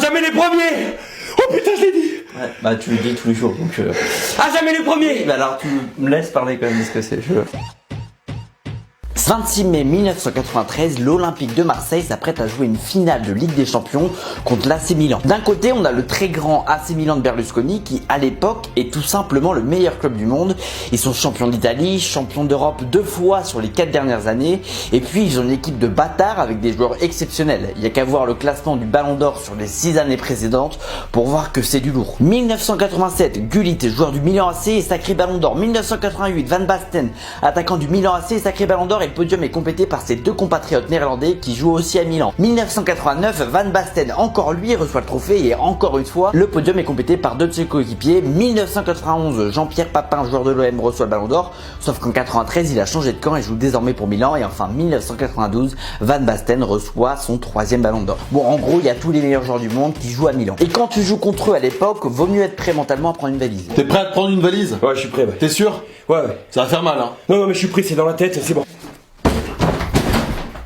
jamais les premiers. Oh putain, je l'ai dit. Ouais, bah tu le dis tous les jours donc. À jamais les premiers. Bah alors tu me laisses parler quand même de ce que c'est. 26 mai 1993, l'Olympique de Marseille s'apprête à jouer une finale de Ligue des Champions contre l'AC Milan. D'un côté, on a le très grand AC Milan de Berlusconi qui, à l'époque, est tout simplement le meilleur club du monde. Ils sont champions d'Italie, champions d'Europe 2 fois sur les 4 dernières années. Et puis, ils ont une équipe de bâtards avec des joueurs exceptionnels. Il n'y a qu'à voir le classement du Ballon d'Or sur les 6 années précédentes pour voir que c'est du lourd. 1987, Gullit, joueur du Milan AC et sacré Ballon d'Or. 1988, Van Basten, attaquant du Milan AC et sacré Ballon d'Or. Et le podium est complété par ses 2 compatriotes néerlandais qui jouent aussi à Milan. 1989, Van Basten, encore lui, reçoit le trophée et encore une fois, le podium est complété par 2 de ses coéquipiers. 1991, Jean-Pierre Papin, joueur de l'OM, reçoit le Ballon d'Or, sauf qu'en 93, il a changé de camp et joue désormais pour Milan. Et enfin, 1992, Van Basten reçoit son 3e Ballon d'Or. Bon, en gros, il y a tous les meilleurs joueurs du monde qui jouent à Milan. Et quand tu joues contre eux à l'époque, vaut mieux être prêt mentalement à prendre une valise. T'es prêt à te prendre une valise? Ouais, je suis prêt, ouais. T'es sûr? Ouais. Ça va faire mal, hein? Non, mais je suis prêt, c'est dans la tête, c'est bon.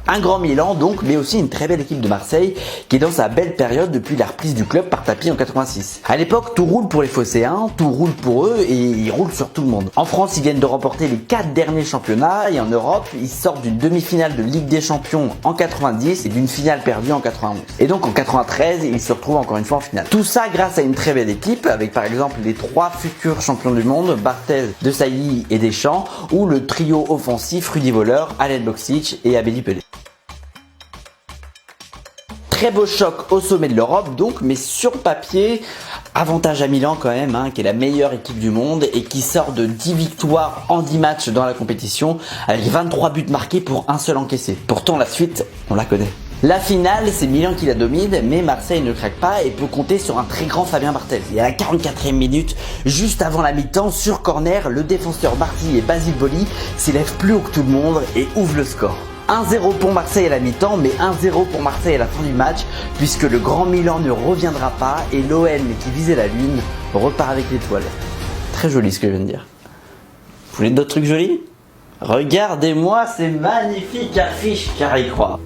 Un grand Milan donc, mais aussi une très belle équipe de Marseille qui est dans sa belle période depuis la reprise du club par Tapie en 86. À l'époque, tout roule pour les Phocéens, tout roule pour eux et ils roulent sur tout le monde. En France, ils viennent de remporter les 4 derniers championnats et en Europe, ils sortent d'une demi-finale de Ligue des Champions en 90 et d'une finale perdue en 91. Et donc en 93, ils se retrouvent encore une fois en finale. Tout ça grâce à une très belle équipe avec par exemple les 3 futurs champions du monde, Barthez, Desailly et Deschamps, ou le trio offensif Rudi Völler, Alen Boksic et Abedi Pelé. Très beau choc au sommet de l'Europe donc, mais sur papier, avantage à Milan quand même, qui est la meilleure équipe du monde et qui sort de 10 victoires en 10 matchs dans la compétition avec 23 buts marqués pour un seul encaissé. Pourtant la suite, on la connaît. La finale, c'est Milan qui la domine, mais Marseille ne craque pas et peut compter sur un très grand Fabien Barthez. Et à la 44e minute, juste avant la mi-temps, sur corner, le défenseur Bardi et Basile Boli s'élèvent plus haut que tout le monde et ouvrent le score. 1-0 pour Marseille à la mi-temps, mais 1-0 pour Marseille à la fin du match, puisque le grand Milan ne reviendra pas et l'OM qui visait la lune repart avec l'étoile. Très joli ce que je viens de dire. Vous voulez d'autres trucs jolis? Regardez-moi ces magnifiques affiches car y croire.